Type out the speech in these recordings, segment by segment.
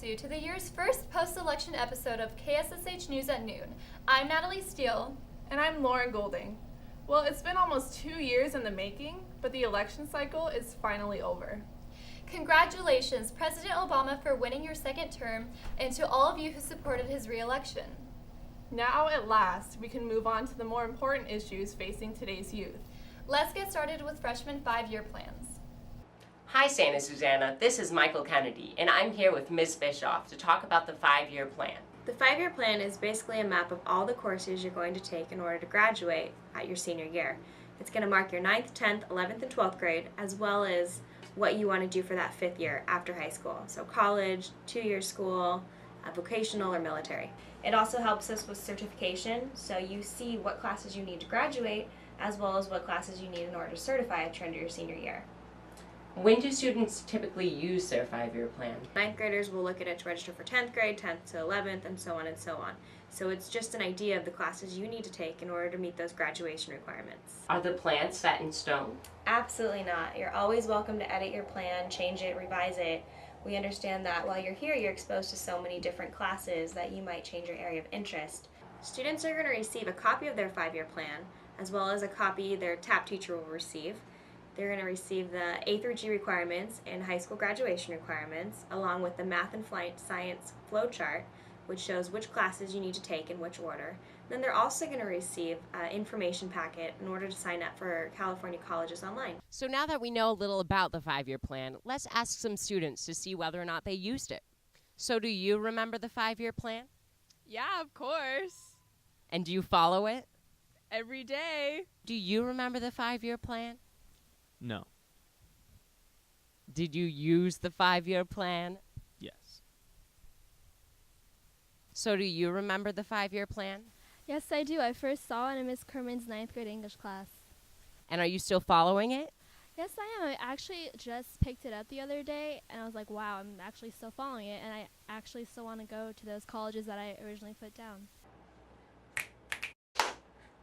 you to the year's first post-election episode of KSSH News at Noon. I'm Natalie Steele. And I'm Lauren Golding. Well, it's been almost 2 years in the making, but the election cycle is finally over. Congratulations, President Obama, for winning your second term, and to all of you who supported his re-election. Now, at last, we can move on to the more important issues facing today's youth. Let's get started with freshman 5-year plans. Hi, Santa Susanna. This is Michael Kennedy, and I'm here with Ms. Bischoff to talk about the 5-year plan. The 5-year plan is basically a map of all the courses you're going to take in order to graduate at your senior year. It's going to mark your 9th, 10th, 11th, and 12th grade, as well as what you want to do for that 5th year after high school. So college, 2-year school, vocational, or military. It also helps us with certification, so you see what classes you need to graduate, as well as what classes you need in order to certify at your end of your senior year. When do students typically use their 5-year plan? 9th graders will look at it to register for 10th grade, 10th to 11th, and so on and so on. So it's just an idea of the classes you need to take in order to meet those graduation requirements. Are the plans set in stone? Absolutely not. You're always welcome to edit your plan, change it, revise it. We understand that while you're here, you're exposed to so many different classes that you might change your area of interest. Students are going to receive a copy of their 5-year plan, as well as a copy their TAP teacher will receive. They're going to receive the A through G requirements and high school graduation requirements, along with the math and science flow chart, which shows which classes you need to take in which order. Then they're also going to receive an information packet in order to sign up for California colleges online. So now that we know a little about the 5-year plan, let's ask some students to see whether or not they used it. So do you remember the 5-year plan? Yeah, of course. And do you follow it? Every day. Do you remember the 5-year plan? No. Did you use the 5-year plan? Yes. So do you remember the 5-year plan? Yes, I do. I first saw it in Miss Kerman's 9th grade English class. And are you still following it? Yes, I am. I actually just picked it up the other day, and I was like, wow, I'm actually still following it, and I actually still want to go to those colleges that I originally put down.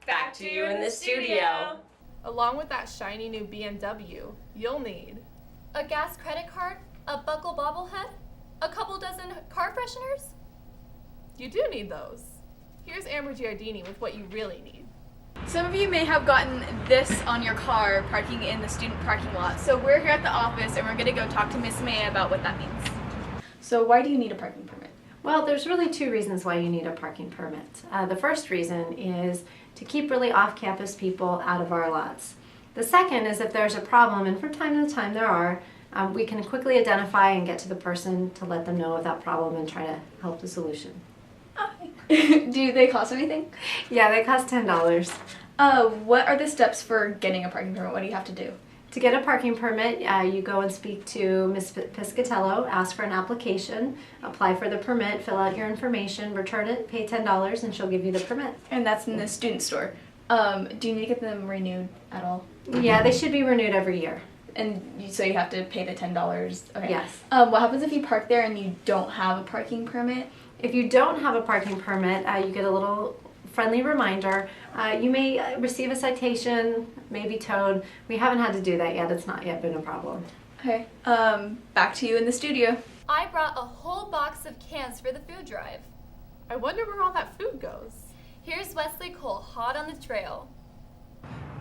Back to you in the studio. Along with that shiny new BMW, you'll need A gas credit card, a buckle bobblehead, a couple dozen car fresheners. You do need those. Here's Amber Giardini with what you really need. Some of you may have gotten this on your car parking in the student parking lot. So we're here at the office and we're going to go talk to Miss May about what that means. So why do you need a parking permit? Well, there's really 2 reasons why you need a parking permit. The first reason is to keep really off-campus people out of our lots. The second is if there's a problem, and from time to time there are, we can quickly identify and get to the person to let them know of that problem and try to help the solution. Do they cost anything? Yeah, they cost $10. What are the steps for getting a parking permit? What do you have to do? To get a parking permit, you go and speak to Ms. Piscatello, ask for an application, apply for the permit, fill out your information, return it, pay $10, and she'll give you the permit. And that's in the student store. Do you need to get them renewed at all? Yeah, they should be renewed every year. And so you have to pay the $10? Okay. Yes. What happens if you park there and you don't have a parking permit? If you don't have a parking permit, you get a little friendly reminder. You may receive a citation, maybe towed. We haven't had to do that yet. It's not yet been a problem. Okay. Back to you in the studio. I brought a whole box of cans for the food drive. I wonder where all that food goes. Here's Wesley Cole, hot on the trail.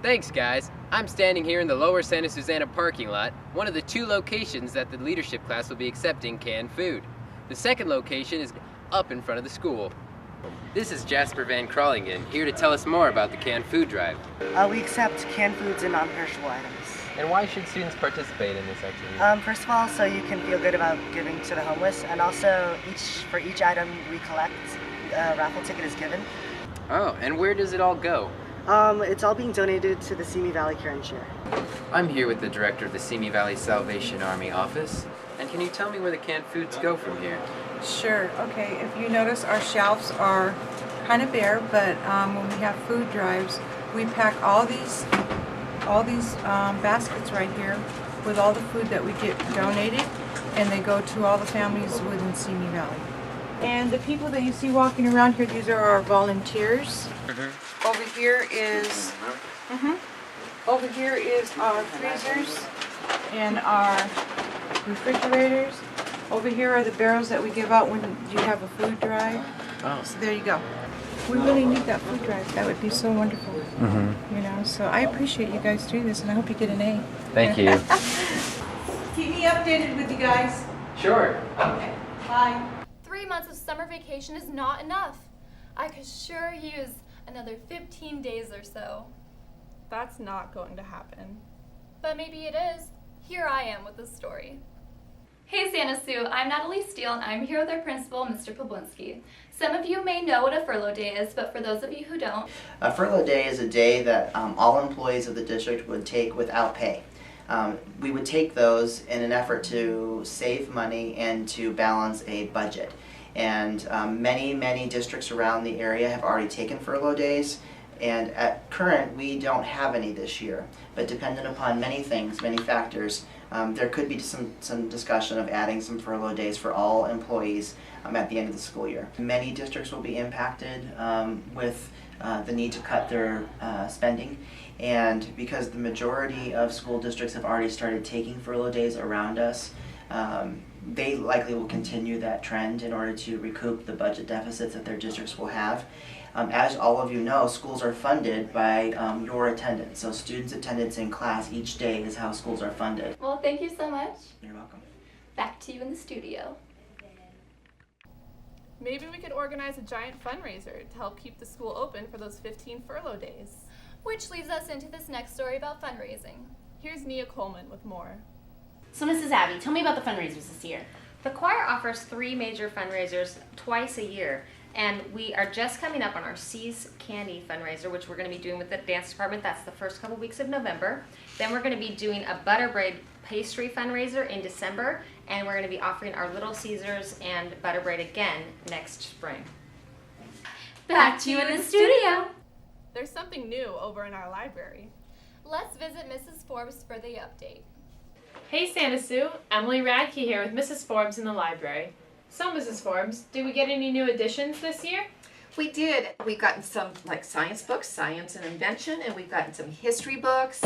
Thanks, guys. I'm standing here in the lower Santa Susana parking lot, one of the 2 locations that the leadership class will be accepting canned food. The second location is up in front of the school. This is Jasper Van Crawlingen, here to tell us more about the canned food drive. We accept canned foods and non-perishable items. And why should students participate in this activity? First of all, so you can feel good about giving to the homeless, and also for each item we collect, a raffle ticket is given. Oh, and where does it all go? It's all being donated to the Simi Valley Care and Share. I'm here with the director of the Simi Valley Salvation Army office. And can you tell me where the canned foods go from here? Sure. Okay. If you notice, our shelves are kind of bare, but when we have food drives, we pack all these baskets right here with all the food that we get donated, and they go to all the families within Simi Valley. And the people that you see walking around here, these are our volunteers. Over here is over here is our freezers and our refrigerators. Over here are the barrels that we give out when you have a food drive. Oh. So there you go. We really need that food drive. That would be so wonderful. Mm-hmm. You know, so I appreciate you guys doing this, and I hope you get an A. Thank you. Keep me updated with you guys. Sure. Okay. Bye. 3 months of summer vacation is not enough. I could sure use another 15 days or so. That's not going to happen. But maybe it is. Here I am with the story. Hey Santa Sue, I'm Natalie Steele and I'm here with our principal, Mr. Poblinski. Some of you may know what a furlough day is, but for those of you who don't. A furlough day is a day that all employees of the district would take without pay. We would take those in an effort to save money and to balance a budget. And many districts around the area have already taken furlough days. And at current, we don't have any this year. But dependent upon many things, many factors, there could be some discussion of adding some furlough days for all employees at the end of the school year. Many districts will be impacted with the need to cut their spending. And because the majority of school districts have already started taking furlough days around us, they likely will continue that trend in order to recoup the budget deficits that their districts will have. As all of you know, schools are funded by your attendance. So students' attendance in class each day is how schools are funded. Well, thank you so much. You're welcome. Back to you in the studio. Maybe we could organize a giant fundraiser to help keep the school open for those 15 furlough days. Which leads us into this next story about fundraising. Here's Nia Coleman with more. So Mrs. Abby, tell me about the fundraisers this year. The choir offers 3 major fundraisers twice a year, and we are just coming up on our C's Candy fundraiser, which we're going to be doing with the dance department. That's the first couple weeks of November. Then we're going to be doing a butter bread pastry fundraiser in December, and we're going to be offering our Little Caesars and butter bread again next spring. Back to you in the studio. There's something new over in our library. Let's visit Mrs. Forbes for the update. Hey Santa Sue, Emily Radke here with Mrs. Forbes in the library. So Mrs. Forbes, did we get any new additions this year? We did. We've gotten some like science books, science and invention, and we've gotten some history books,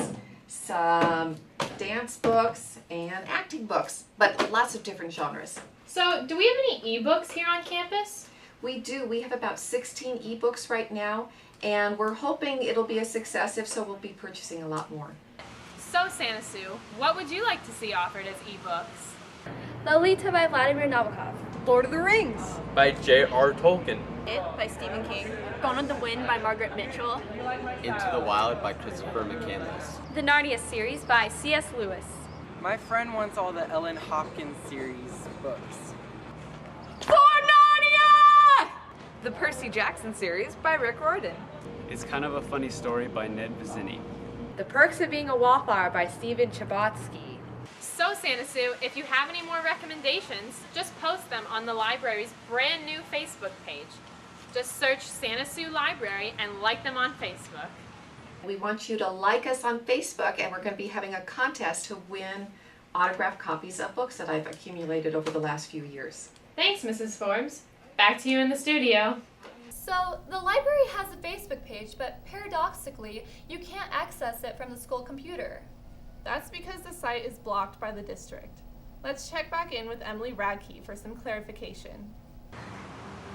some dance books, and acting books, but lots of different genres. So do we have any ebooks here on campus? We do. We have about 16 ebooks right now, and we're hoping it'll be a success. If so, we'll be purchasing a lot more. So Santa Sue, what would you like to see offered as ebooks? Lolita by Vladimir Nabokov. Lord of the Rings by J.R. Tolkien. It by Stephen King. Gone with the Wind by Margaret Mitchell. Into the Wild by Christopher McCandless. The Narnia series by C.S. Lewis. My friend wants all the Ellen Hopkins series books. For Narnia! The Percy Jackson series by Rick Riordan. It's kind of a funny story by Ned Vizzini. The Perks of Being a Wallflower by Stephen Chbosky. So Santa Sue, if you have any more recommendations, just post them on the library's brand new Facebook page. Just search Santa Sue Library and like them on Facebook. We want you to like us on Facebook, and we're going to be having a contest to win autographed copies of books that I've accumulated over the last few years. Thanks, Mrs. Forbes. Back to you in the studio. So, the library has a Facebook page, but paradoxically, you can't access it from the school computer. That's because the site is blocked by the district. Let's check back in with Emily Radke for some clarification.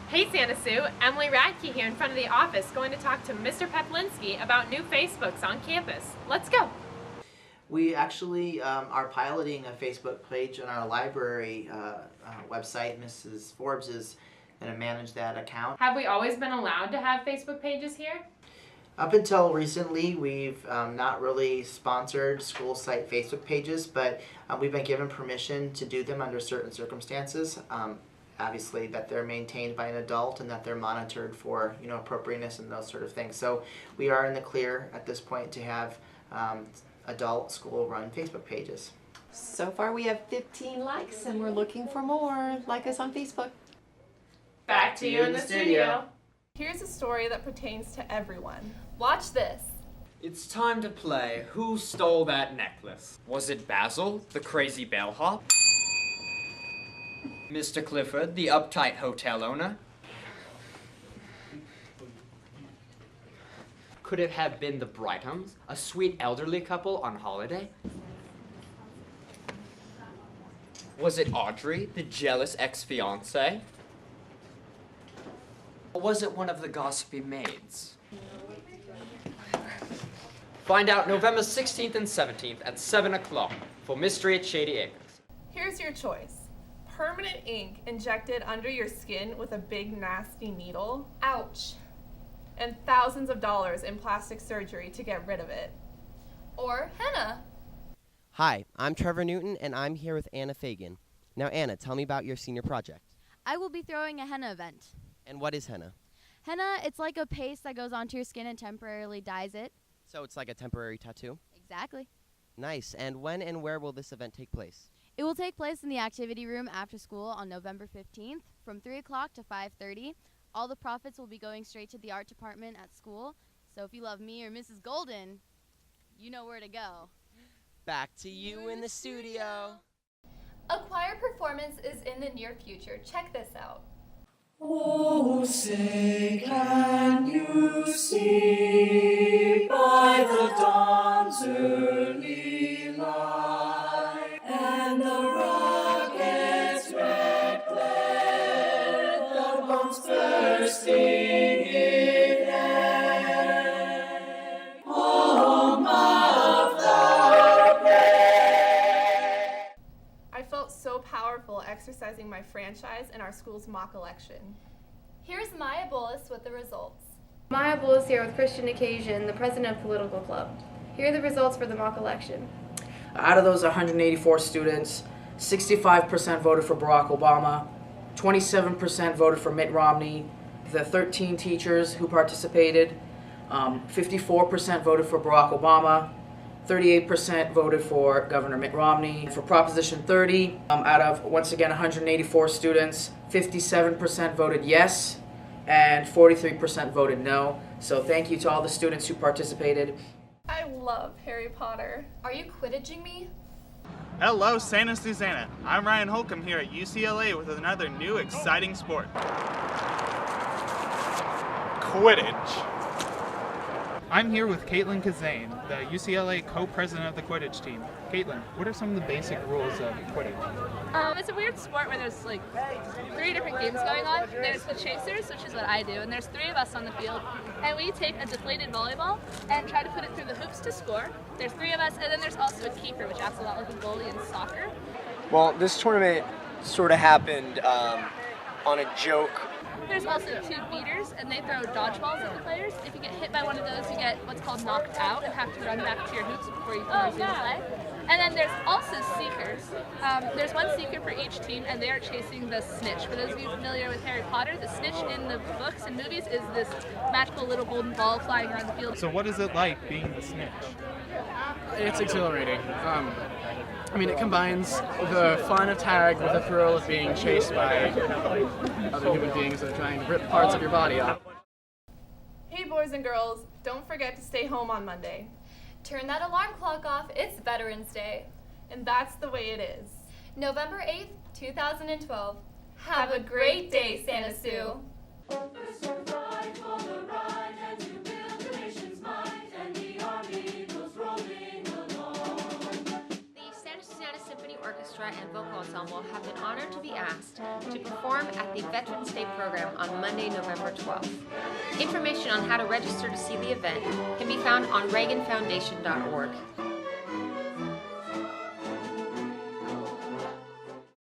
Hey Santa Sue, Emily Radke here in front of the office going to talk to Mr. Poblinski about new Facebooks on campus. Let's go. We actually are piloting a Facebook page on our library website. Mrs. Forbes is going to manage that account. Have we always been allowed to have Facebook pages here? Up until recently, we've not really sponsored school site Facebook pages, but we've been given permission to do them under certain circumstances. Obviously, that they're maintained by an adult and that they're monitored for, appropriateness and those sort of things. So we are in the clear at this point to have adult school-run Facebook pages. So far, we have 15 likes, and we're looking for more. Like us on Facebook. Back to you in the studio. Here's a story that pertains to everyone. Watch this. It's time to play Who Stole That Necklace? Was it Basil, the crazy bellhop? Mr. Clifford, the uptight hotel owner? Could it have been the Brightums, a sweet elderly couple on holiday? Was it Audrey, the jealous ex-fiancé? Or was it one of the gossipy maids? Find out November 16th and 17th at 7 o'clock for Mystery at Shady Acres. Here's your choice. Permanent ink injected under your skin with a big nasty needle. Ouch. And thousands of dollars in plastic surgery to get rid of it. Or henna. Hi, I'm Trevor Newton, and I'm here with Anna Fagan. Now, Anna, tell me about your senior project. I will be throwing a henna event. And what is henna? Henna, it's like a paste that goes onto your skin and temporarily dyes it. So it's like a temporary tattoo? Exactly. Nice. And when and where will this event take place? It will take place in the activity room after school on November 15th from 3 o'clock to 5:30. All the profits will be going straight to the art department at school. So if you love me or Mrs. Golden, you know where to go. Back to you in the studio. A choir performance is in the near future. Check this out. Oh, say, can you see by the dawn's early light and the rocket's red glare, the bombs bursting in air, home of the brave. I felt so powerful exercising my franchise in our school's mock election. Here's Maya Bullis with the results. Maya Bullis here with Christian Occasion, the president of Political Club. Here are the results for the mock election. Out of those 184 students, 65% voted for Barack Obama, 27% voted for Mitt Romney. The 13 teachers who participated, 54% voted for Barack Obama, 38% voted for Governor Mitt Romney. For Proposition 30, out of, once again, 184 students, 57% voted yes, and 43% voted no. So thank you to all the students who participated. I love Harry Potter. Are you Quidditching me? Hello, Santa Susanna. I'm Ryan Holcomb here at UCLA with another new exciting sport. Quidditch. I'm here with Caitlin Kazane, the UCLA co-president of the Quidditch team. Caitlin, what are some of the basic rules of Quidditch? It's a weird sport where there's like 3 different games going on. There's the chasers, which is what I do, and there's 3 of us on the field. And we take a deflated volleyball and try to put it through the hoops to score. There's 3 of us, and then there's also a keeper, which acts a lot like a goalie in soccer. Well, this tournament sort of happened on a joke. There's also 2 beaters, and they throw dodgeballs at the players. If you get hit by one of those, you get what's called knocked out and have to run back to your hoops before you can resume play. And then there's also seekers. There's 1 seeker for each team, and they are chasing the snitch. For those of you familiar with Harry Potter, the snitch in the books and movies is this magical little golden ball flying around the field. So what is it like being the snitch? It's exhilarating. I mean, it combines the fun of tag with the thrill of being chased by other human beings that are trying to rip parts of your body off. Hey boys and girls, don't forget to stay home on Monday. Turn that alarm clock off. It's Veterans Day. And that's the way it is. November 8th, 2012. Have a great day, Santa Sue. Orchestra and vocal ensemble have been honored to be asked to perform at the Veterans Day program on Monday, November 12th. Information on how to register to see the event can be found on reaganfoundation.org.